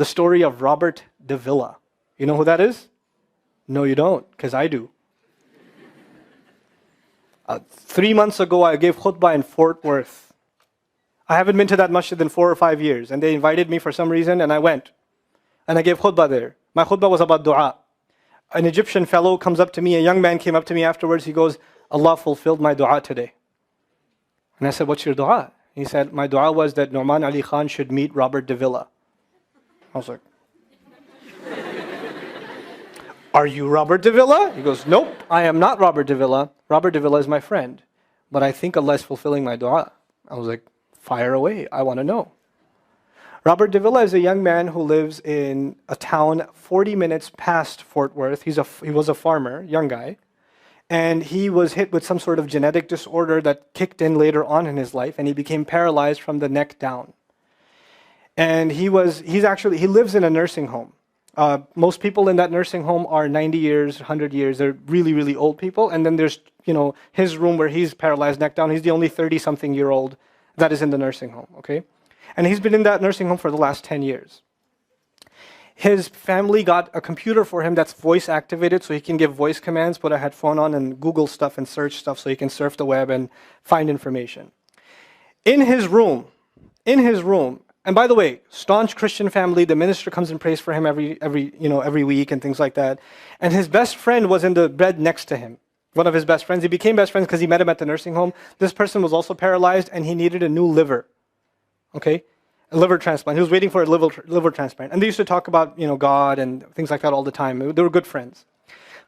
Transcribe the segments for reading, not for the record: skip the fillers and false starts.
The story of Robert de Villa. You know who that is? No, you don't, because I do. 3 months ago, I gave khutbah in Fort Worth. I haven't been to that masjid in 4 or 5 years, and they invited me for some reason, and I went. And I gave khutbah there. My khutbah was about dua. An Egyptian fellow comes up to me, a young man came up to me afterwards, he goes, Allah fulfilled my dua today. And I said, what's your dua? He said, my dua was that Nu'man Ali Khan should meet Robert de Villa. I was like, are you Robert de Villa? He goes, nope, I am not Robert de Villa. Robert de Villa is my friend. But I think Allah is fulfilling my dua. I was like, fire away, I want to know. Robert de Villa is a young man who lives in a town 40 minutes past Fort Worth. He was a farmer, young guy. And he was hit with some sort of genetic disorder that kicked in later on in his life, and he became paralyzed from the neck down. And he lives in a nursing home. Most people in that nursing home are 90 years, 100 years. They're really, really old people. And then there's, his room where he's paralyzed neck down. He's the only 30-something-year-old that is in the nursing home, okay? And he's been in that nursing home for the last 10 years. His family got a computer for him that's voice activated, so he can give voice commands, put a headphone on and Google stuff and search stuff so he can surf the web and find information. In his room, and by the way, staunch Christian family, the minister comes and prays for him every week and things like that. And his best friend was in the bed next to him. One of his best friends. He became best friends because he met him at the nursing home. This person was also paralyzed and he needed a new liver. Okay? A liver transplant. He was waiting for a liver transplant. And they used to talk about, God and things like that all the time. They were good friends.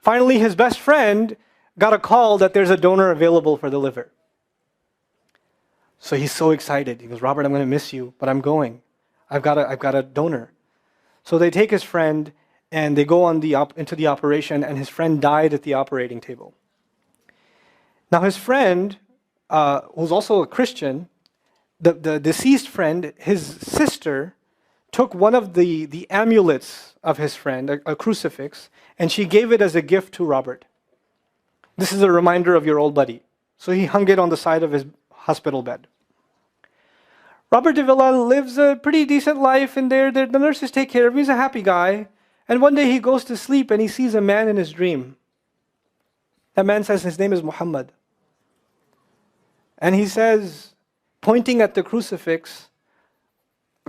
Finally, his best friend got a call that there's a donor available for the liver. So he's so excited. He goes, Robert, I'm going to miss you, but I'm going. I've got a donor. So they take his friend and they go into the operation, and his friend died at the operating table. Now his friend, who's also a Christian, the deceased friend, his sister, took one of the amulets of his friend, a crucifix, and she gave it as a gift to Robert. This is a reminder of your old buddy. So he hung it on the side of his hospital bed. Robert de Villa lives a pretty decent life in there. The nurses take care of him. He's a happy guy. And one day he goes to sleep and he sees a man in his dream. That man says his name is Muhammad. And he says, pointing at the crucifix,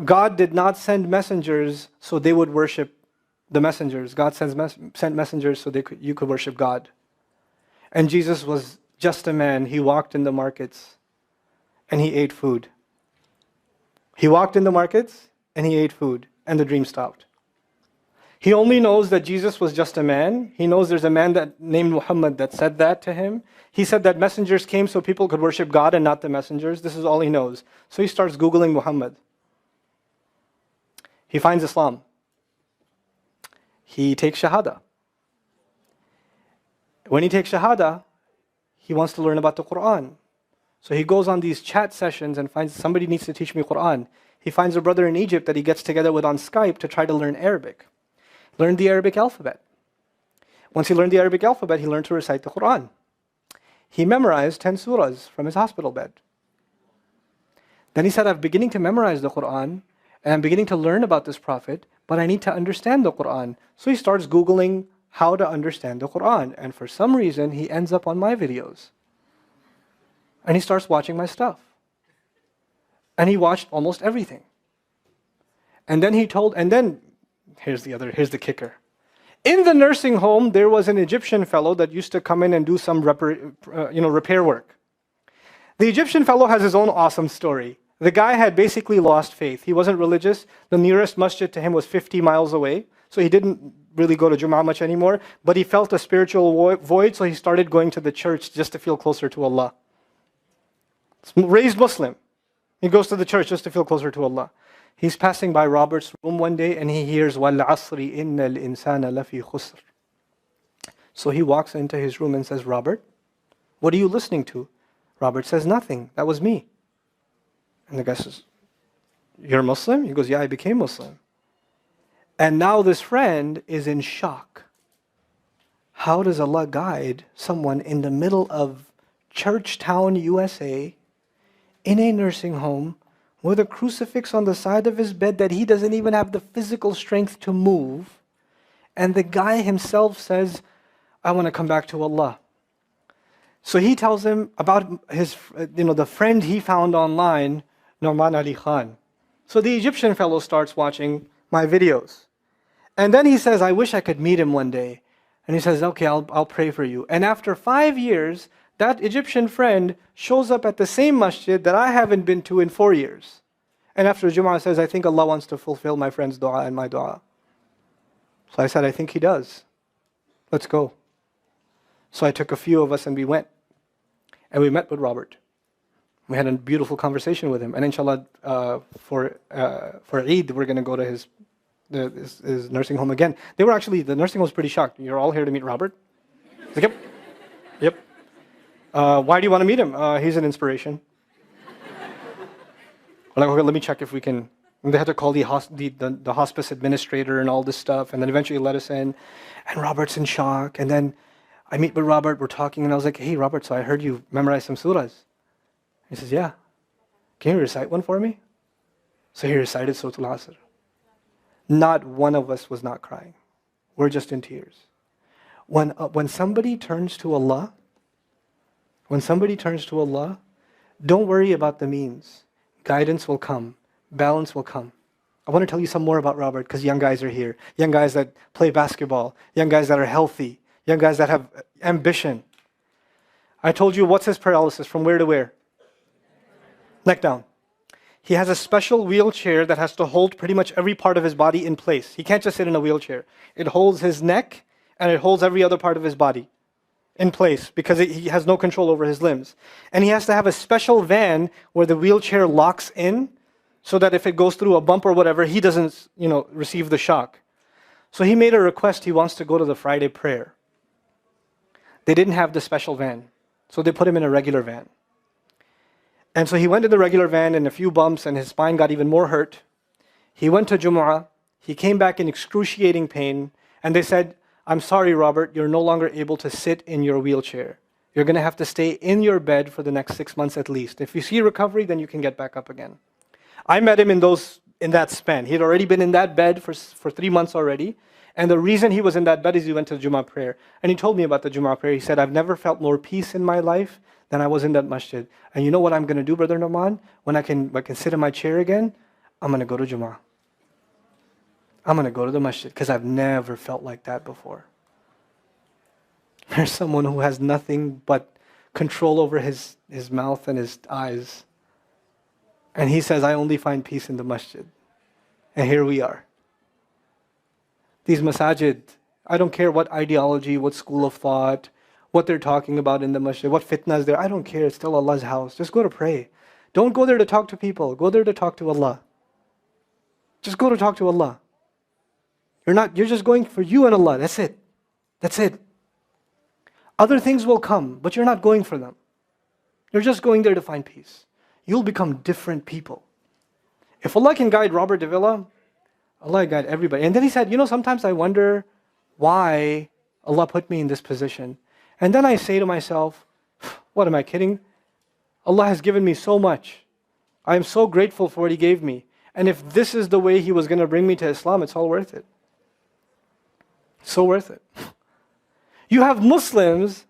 God did not send messengers so they would worship the messengers. God sent messengers so you could worship God. And Jesus was just a man. He walked in the markets and he ate food. He walked in the markets and he ate food, and the dream stopped. He only knows that Jesus was just a man. He knows there's a man named Muhammad that said that to him. He said that messengers came so people could worship God and not the messengers. This is all he knows. So he starts Googling Muhammad. He finds Islam. He takes Shahada. When he takes Shahada, he wants to learn about the Quran. So he goes on these chat sessions and finds somebody needs to teach me Quran. He finds a brother in Egypt that he gets together with on Skype to try to learn Arabic. Learn the Arabic alphabet. Once he learned the Arabic alphabet, he learned to recite the Quran. He memorized 10 surahs from his hospital bed. Then he said, I'm beginning to memorize the Quran, and I'm beginning to learn about this prophet, but I need to understand the Quran. So he starts Googling how to understand the Quran. And for some reason, he ends up on my videos. And he starts watching my stuff. And he watched almost everything. And then here's the kicker. In the nursing home, there was an Egyptian fellow that used to come in and do some repair work. The Egyptian fellow has his own awesome story. The guy had basically lost faith. He wasn't religious. The nearest masjid to him was 50 miles away. So he didn't really go to Jum'ah much anymore. But he felt a spiritual void, so he started going to the church just to feel closer to Allah. Raised Muslim. He goes to the church just to feel closer to Allah. He's passing by Robert's room one day and he hears وَالْعَصْرِ إِنَّ الْإِنسَانَ لَفِي خُسْرٍ. So he walks into his room and says, Robert, what are you listening to? Robert says, nothing. That was me. And the guy says, you're Muslim? He goes, yeah, I became Muslim. And now this friend is in shock. How does Allah guide someone in the middle of Churchtown, USA, in a nursing home, with a crucifix on the side of his bed that he doesn't even have the physical strength to move. And the guy himself says, I want to come back to Allah. So he tells him about his, the friend he found online, Norman Ali Khan. So the Egyptian fellow starts watching my videos. And then he says, I wish I could meet him one day. And he says, okay, I'll pray for you. And after 5 years, that Egyptian friend shows up at the same masjid that I haven't been to in 4 years. And after Jum'ah says, I think Allah wants to fulfill my friend's dua and my dua. So I said, I think He does. Let's go. So I took a few of us and we went. And we met with Robert. We had a beautiful conversation with him. And inshallah, for Eid, we're going to go to his nursing home again. The nursing home was pretty shocked. You're all here to meet Robert? Like, yep. Yep. Why do you want to meet him? He's an inspiration. I'm like, okay, let me check if we can. And they had to call the hospice administrator and all this stuff, and then eventually let us in. And Robert's in shock. And then I meet with Robert, we're talking, and I was like, hey, Robert, so I heard you memorize some surahs. He says, yeah. Can you recite one for me? So he recited Surah Al-Asr. Not one of us was not crying. We're just in tears. When somebody turns to Allah, don't worry about the means. Guidance will come. Balance will come. I want to tell you some more about Robert because young guys are here. Young guys that play basketball. Young guys that are healthy. Young guys that have ambition. I told you what's his paralysis, from where to where? Neck down. He has a special wheelchair that has to hold pretty much every part of his body in place. He can't just sit in a wheelchair. It holds his neck and it holds every other part of his body in place because he has no control over his limbs. And he has to have a special van where the wheelchair locks in so that if it goes through a bump or whatever, he doesn't, receive the shock. So he made a request. He wants to go to the Friday prayer. They didn't have the special van, so they put him in a regular van. And so he went in the regular van and a few bumps and his spine got even more hurt. He went to Jumu'ah. He came back in excruciating pain. And they said, I'm sorry, Robert, you're no longer able to sit in your wheelchair. You're going to have to stay in your bed for the next 6 months at least. If you see recovery, then you can get back up again. I met him in that span. He had already been in that bed for 3 months already. And the reason he was in that bed is he went to the Jumu'ah prayer. And he told me about the Jumu'ah prayer. He said, I've never felt more peace in my life than I was in that masjid. And you know what I'm going to do, Brother Norman? When I can sit in my chair again, I'm going to go to Jumu'ah. I'm going to go to the masjid because I've never felt like that before. There's someone who has nothing but control over his mouth and his eyes. And he says, I only find peace in the masjid. And here we are. These masajid, I don't care what ideology, what school of thought, what they're talking about in the masjid, what fitna is there. I don't care. It's still Allah's house. Just go to pray. Don't go there to talk to people. Go there to talk to Allah. Just go to talk to Allah. You're just going for you and Allah. That's it. That's it. Other things will come, but you're not going for them. You're just going there to find peace. You'll become different people. If Allah can guide Robert de Villa, Allah guide everybody. And then he said, sometimes I wonder why Allah put me in this position. And then I say to myself, what am I kidding? Allah has given me so much. I am so grateful for what He gave me. And if this is the way He was going to bring me to Islam, it's all worth it. So worth it. You have Muslims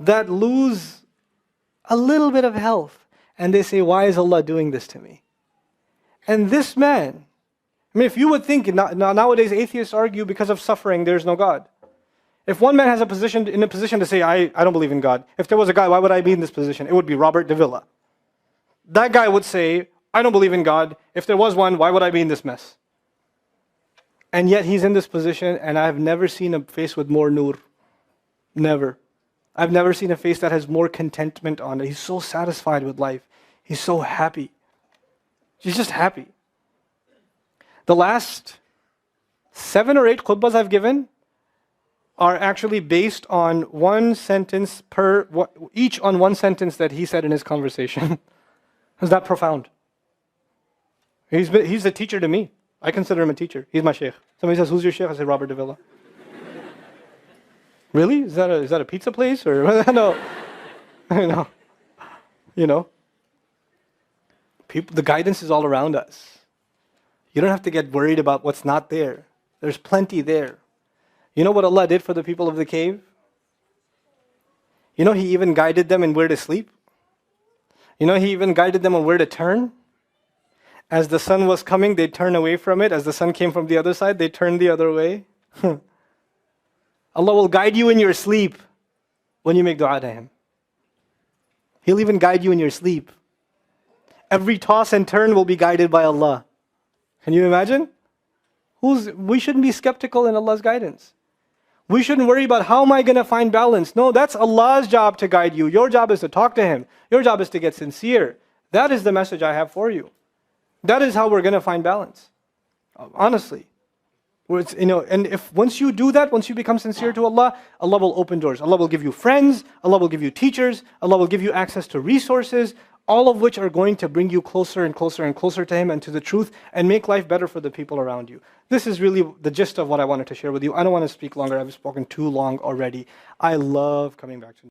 that lose a little bit of health and they say, why is Allah doing this to me? And this man, if you would think, nowadays atheists argue because of suffering, there's no God. If one man has in a position to say, I don't believe in God. If there was a guy, why would I be in this position? It would be Robert de Villa. That guy would say, I don't believe in God. If there was one, why would I be in this mess? And yet he's in this position, and I've never seen a face with more nur. Never. I've never seen a face that has more contentment on it. He's so satisfied with life. He's so happy. He's just happy. The last 7 or 8 khutbahs I've given are actually based on one sentence each on one sentence that he said in his conversation. Is that profound? He's a teacher to me. I consider him a teacher. He's my sheikh. Somebody says, who's your sheikh? I say, Robert de Villa. Really? Is that a pizza place? Or no. The guidance is all around us. You don't have to get worried about what's not there. There's plenty there. You know what Allah did for the people of the cave? You know He even guided them in where to sleep. You know He even guided them on where to turn. As the sun was coming, they'd turn away from it. As the sun came from the other side, they'd turn the other way. Allah will guide you in your sleep when you make dua to Him. He'll even guide you in your sleep. Every toss and turn will be guided by Allah. Can you imagine? We shouldn't be skeptical in Allah's guidance. We shouldn't worry about how am I going to find balance. No, that's Allah's job to guide you. Your job is to talk to Him. Your job is to get sincere. That is the message I have for you. That is how we're going to find balance. Honestly. And if once you do that, once you become sincere to Allah, Allah will open doors. Allah will give you friends. Allah will give you teachers. Allah will give you access to resources, all of which are going to bring you closer and closer and closer to Him and to the truth and make life better for the people around you. This is really the gist of what I wanted to share with you. I don't want to speak longer. I've spoken too long already. I love coming back to